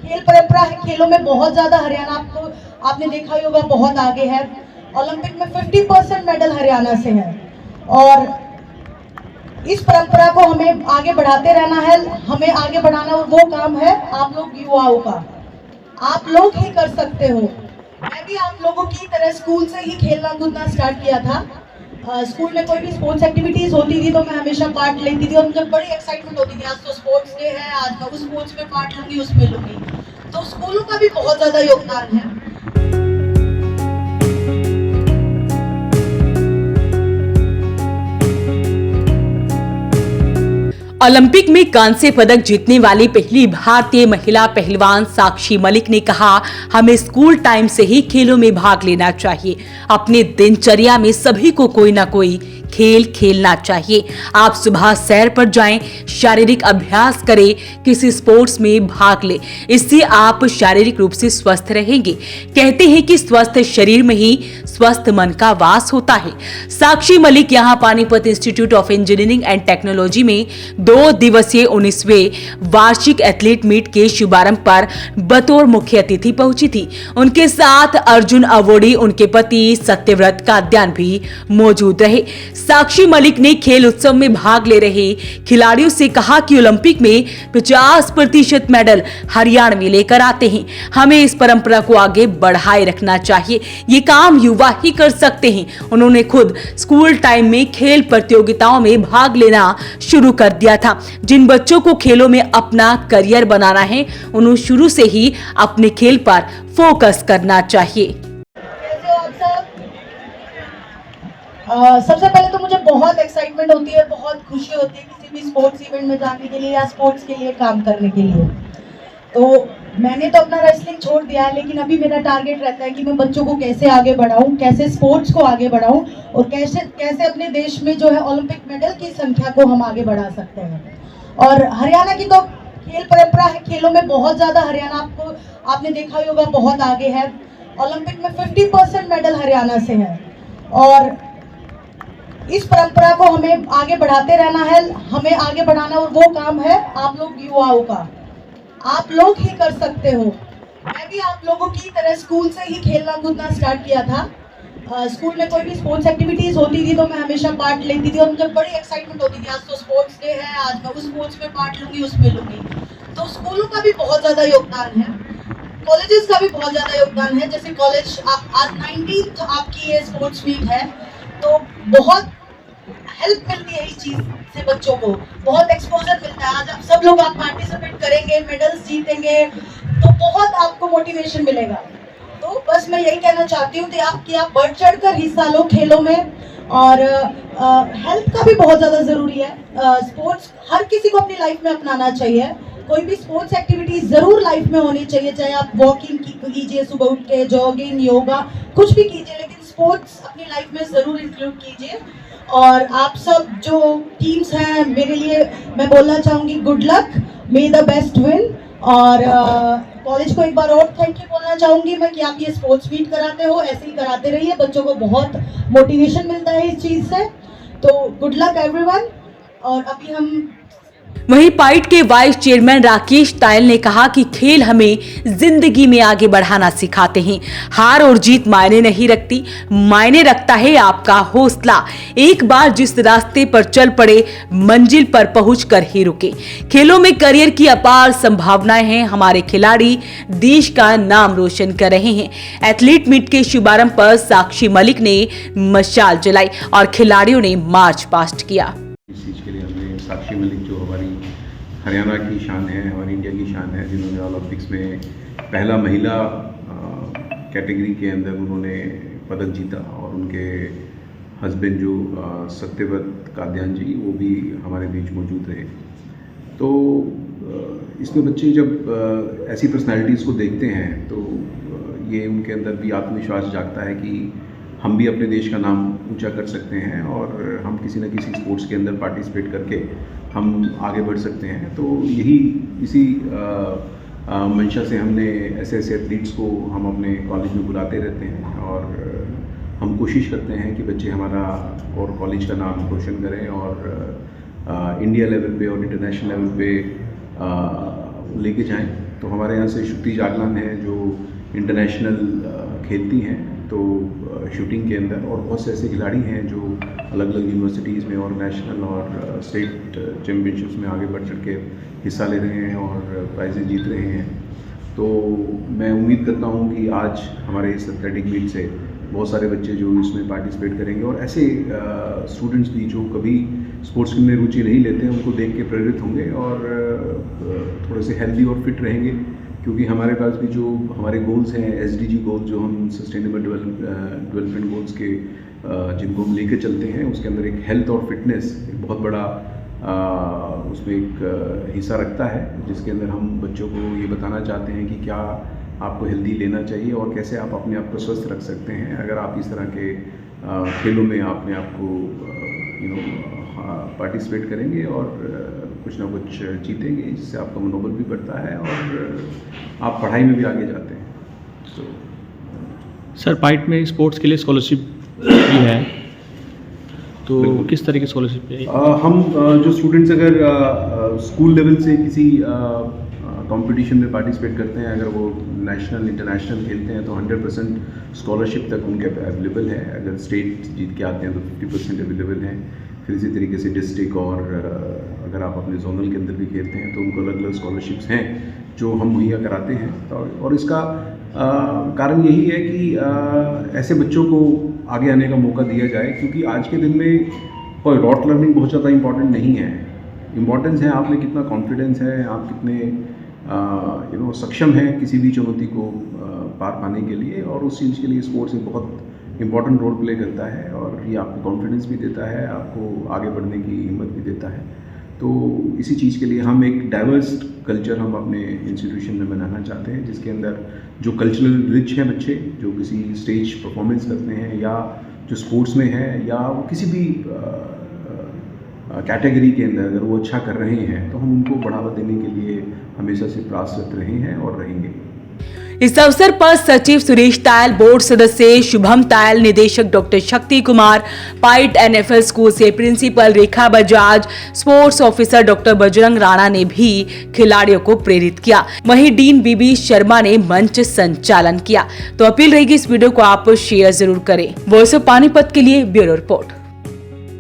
खेल परंपरा है, खेलों में बहुत ज़्यादा हरियाणा आपने देखा ही होगा बहुत आगे है। ओलंपिक में 50% मेडल हरियाणा से है और इस परंपरा को हमें आगे बढ़ाते रहना है। हमें आगे बढ़ाना वो काम है आप लोग युवाओं का, आप लोग ही कर सकते हो। मैं भी आप लोगों की तरह स्कूल से ही खेलना कूदना स्टार्ट किया था। स्कूल में कोई भी स्पोर्ट्स एक्टिविटीज होती थी तो मैं हमेशा पार्ट लेती थी और मुझे बड़ी एक्साइटमेंट होती थी, आज तो स्पोर्ट्स डे है, आज मैं उस स्पोर्ट्स में पार्ट लूंगी, उसमें लूंगी। तो स्कूलों का भी बहुत ज्यादा योगदान है। ओलंपिक में कांस्य पदक जीतने वाली पहली भारतीय महिला पहलवान साक्षी मलिक ने कहा, हमें स्कूल टाइम से ही खेलों में भाग लेना चाहिए। अपने दिनचर्या में सभी को कोई ना कोई खेल खेलना चाहिए। आप सुबह सैर पर जाएं, शारीरिक अभ्यास करें, किसी स्पोर्ट्स में भाग लें, इससे आप शारीरिक रूप से स्वस्थ रहेंगे। कहते हैं कि स्वस्थ शरीर में ही स्वस्थ मन का वास होता है। साक्षी मलिक यहां Panipat institute of engineering and technology में 2 दिवसीय 19वें वार्षिक एथलीट मीट के शुभारंभ पर बतौर मुख्य अतिथि पहुंची थी। उनके साथ अर्जुन अवॉर्डी, उनके पति सत्यव्रत काद्यान भी मौजूद रहे। साक्षी मलिक ने खेल उत्सव में भाग ले रहे खिलाड़ियों से कहा कि ओलंपिक में 50% मेडल हरियाणा में लेकर आते हैं। हमें इस परंपरा को आगे बढ़ाए रखना चाहिए। ये काम युवा ही कर सकते हैं। उन्होंने खुद स्कूल टाइम में खेल प्रतियोगिताओं में भाग लेना शुरू कर दिया था। जिन बच्चों को खेलों में अपना करियर बनाना है, उन्हें शुरू से ही अपने खेल पर फोकस करना चाहिए। सबसे पहले तो मुझे बहुत एक्साइटमेंट होती है, बहुत खुशी होती है किसी भी स्पोर्ट्स इवेंट में जाने के लिए या स्पोर्ट्स के लिए काम करने के लिए। तो मैंने तो अपना रेसलिंग छोड़ दिया है, लेकिन अभी मेरा टारगेट रहता है कि मैं बच्चों को कैसे आगे बढ़ाऊं, कैसे स्पोर्ट्स को आगे बढ़ाऊं और कैसे अपने देश में जो है ओलंपिक मेडल की संख्या को हम आगे बढ़ा सकते हैं। और हरियाणा की तो खेल परंपरा है, खेलों में बहुत ज़्यादा हरियाणा आपने देखा ही होगा बहुत आगे है। ओलंपिक में 50% मेडल हरियाणा से है और इस परंपरा को हमें आगे बढ़ाते रहना है। हमें आगे बढ़ाना वो काम है आप लोग युवाओं का, आप लोग ही कर सकते हो। मैं भी आप लोगों की तरह स्कूल से ही खेलना कूदना स्टार्ट किया था। स्कूल में कोई भी स्पोर्ट्स एक्टिविटीज होती थी तो मैं हमेशा पार्ट लेती थी और मुझे बड़ी एक्साइटमेंट होती थी, आज तो स्पोर्ट्स डे है, आज मैं उस स्पोर्ट्स में पार्ट लूंगी, उसमें लूंगी। तो स्कूलों का भी बहुत ज्यादा योगदान है, कॉलेजेस का भी बहुत ज्यादा योगदान है। जैसे कॉलेज आज 19th आपकी ये स्पोर्ट्स वीक है, तो बहुत हेल्प मिलती है इस चीज से, बच्चों को बहुत एक्सपोजर मिलता है। आज आप सब लोग आप पार्टिसिपेट करेंगे, मेडल्स जीतेंगे तो बहुत आपको मोटिवेशन मिलेगा। तो बस मैं यही कहना चाहती हूँ कि आप बढ़ चढ़ कर हिस्सा लो खेलों में। और हेल्थ का भी बहुत ज़्यादा ज़रूरी है। स्पोर्ट्स हर किसी को अपनी लाइफ में अपनाना चाहिए। कोई भी स्पोर्ट्स एक्टिविटी ज़रूर लाइफ में होनी चाहिए, चाहे आप वॉकिंग कीजिए, सुबह उठ के जॉगिंग, योगा, कुछ भी कीजिए, लेकिन स्पोर्ट्स अपनी लाइफ में ज़रूर इंक्लूड कीजिए। और आप सब जो टीम्स हैं, मेरे लिए मैं बोलना चाहूँगी good luck, may the best win. और कॉलेज को एक बार और थैंक यू बोलना चाहूँगी मैं कि आप ये स्पोर्ट्स मीट कराते हो, ऐसे ही कराते रहिए, बच्चों को बहुत मोटिवेशन मिलता है इस चीज़ से। तो गुड लक एवरीवन। और अभी हम वहीं पाइट के वाइस चेयरमैन राकेश टायल ने कहा कि खेल हमें जिंदगी में आगे बढ़ाना सिखाते हैं। हार और जीत मायने नहीं रखती, मायने रखता है आपका हौसला। एक बार जिस रास्ते पर चल पड़े, मंजिल पर पहुंचकर ही रुके। खेलों में करियर की अपार संभावनाएं हैं। हमारे खिलाड़ी देश का नाम रोशन कर रहे हैं। एथलीट मीट के शुभारंभ पर साक्षी मलिक ने मशाल जलाई और खिलाड़ियों ने मार्च पास्ट किया। इस चीज़ के लिए हमने साक्षी मलिक, जो हमारी हरियाणा की शान है, हमारी इंडिया की शान है, जिन्होंने ओलंपिक्स में पहला महिला कैटेगरी के अंदर उन्होंने पदक जीता, और उनके हस्बैंड जो सत्यव्रत काद्यान जी, वो भी हमारे बीच मौजूद रहे। तो इसमें बच्चे जब ऐसी पर्सनालिटीज़ को देखते हैं तो ये उनके अंदर भी आत्मविश्वास जागता है कि हम भी अपने देश का नाम ऊंचा कर सकते हैं और हम किसी न किसी स्पोर्ट्स के अंदर पार्टिसिपेट करके हम आगे बढ़ सकते हैं। तो इसी मंशा से हमने ऐसे एथलीट्स को हम अपने कॉलेज में बुलाते रहते हैं और हम कोशिश करते हैं कि बच्चे हमारा और कॉलेज का नाम रोशन करें और इंडिया लेवल पे और इंटरनेशनल लेवल पे लेके जाएं। तो हमारे यहाँ से श्रुति जागलान है जो इंटरनेशनल खेलती हैं तो शूटिंग के अंदर, और बहुत से ऐसे खिलाड़ी हैं जो अलग अलग यूनिवर्सिटीज़ में और नेशनल और स्टेट चैम्पियनशिप्स में आगे बढ़ चढ़ के हिस्सा ले रहे हैं और प्राइजेज जीत रहे हैं। तो मैं उम्मीद करता हूं कि आज हमारे इस एथलेटिक मीट से बहुत सारे बच्चे जो इसमें पार्टिसिपेट करेंगे और ऐसे स्टूडेंट्स भी जो कभी स्पोर्ट्स में रुचि नहीं लेते हैं उनको देख के प्रेरित होंगे और थोड़े से हेल्दी और फिट रहेंगे, क्योंकि हमारे पास भी जो हमारे गोल्स हैं SDG गोल्स जो हम सस्टेनेबल डेवलपमेंट गोल्स के जिनको हम लेकर चलते हैं, उसके अंदर एक हेल्थ और फिटनेस एक बहुत बड़ा उसमें एक हिस्सा रखता है, जिसके अंदर हम बच्चों को ये बताना चाहते हैं कि क्या आपको हेल्दी लेना चाहिए और कैसे आप अपने आप को स्वस्थ रख सकते हैं अगर आप इस तरह के खेलों में अपने आप को पार्टिसिपेट करेंगे और कुछ ना कुछ जीतेंगे, जिससे आपका मनोबल भी बढ़ता है और आप पढ़ाई में भी आगे जाते हैं। तो सर पाइट में स्पोर्ट्स के लिए स्कॉलरशिप भी है, तो किस तरह की स्कॉलरशिप है? हम जो स्टूडेंट्स अगर स्कूल लेवल से किसी कंपटीशन में पार्टिसिपेट करते हैं, अगर वो नेशनल इंटरनेशनल खेलते हैं तो 100% स्कॉलरशिप तक उनके अवेलेबल है। अगर स्टेट जीत के आते हैं तो 50% अवेलेबल है। फिर इसी तरीके से डिस्ट्रिक्ट और अगर आप अपने जोनल के अंदर भी खेलते हैं तो उनको अलग अलग स्कॉलरशिप्स हैं जो हम मुहैया कराते हैं। और इसका कारण यही है कि ऐसे बच्चों को आगे आने का मौका दिया जाए, क्योंकि आज के दिन में कोई रॉट लर्निंग बहुत ज़्यादा इंपॉर्टेंट नहीं है। इम्पॉर्टेंस है आप में कितना कॉन्फिडेंस है, आप कितने सक्षम हैं किसी भी चुनौती को पार पाने के लिए, और उस चीज़ के लिए स्पोर्ट्स एक बहुत इम्पॉर्टेंट रोल प्ले करता है और ये आपको कॉन्फिडेंस भी देता है, आपको आगे बढ़ने की हिम्मत भी देता है। तो इसी चीज़ के लिए हम एक डाइवर्स कल्चर हम अपने इंस्टीट्यूशन में बनाना चाहते हैं, जिसके अंदर जो कल्चरल रिच हैं बच्चे जो किसी स्टेज परफॉर्मेंस करते हैं या जो स्पोर्ट्स में है या वो किसी भी कैटेगरी के अंदर अगर वो अच्छा कर रहे हैं तो हम उनको बढ़ावा देने के लिए हमेशा से प्रयासरत रहे हैं और रहेंगे। इस अवसर पर सचिव सुरेश तायल, बोर्ड सदस्य शुभम तायल, निदेशक डॉक्टर शक्ति कुमार, पाइट NFL स्कूल से principal Rekha Bajaj, sports officer doctor Bajrang Rana ने भी खिलाड़ियों को प्रेरित किया। वहीं डीन बीबी शर्मा ने मंच संचालन किया। तो अपील रहेगी इस वीडियो को आप शेयर जरूर करें। वॉइस ऑफ पानीपत के लिए ब्यूरो रिपोर्ट।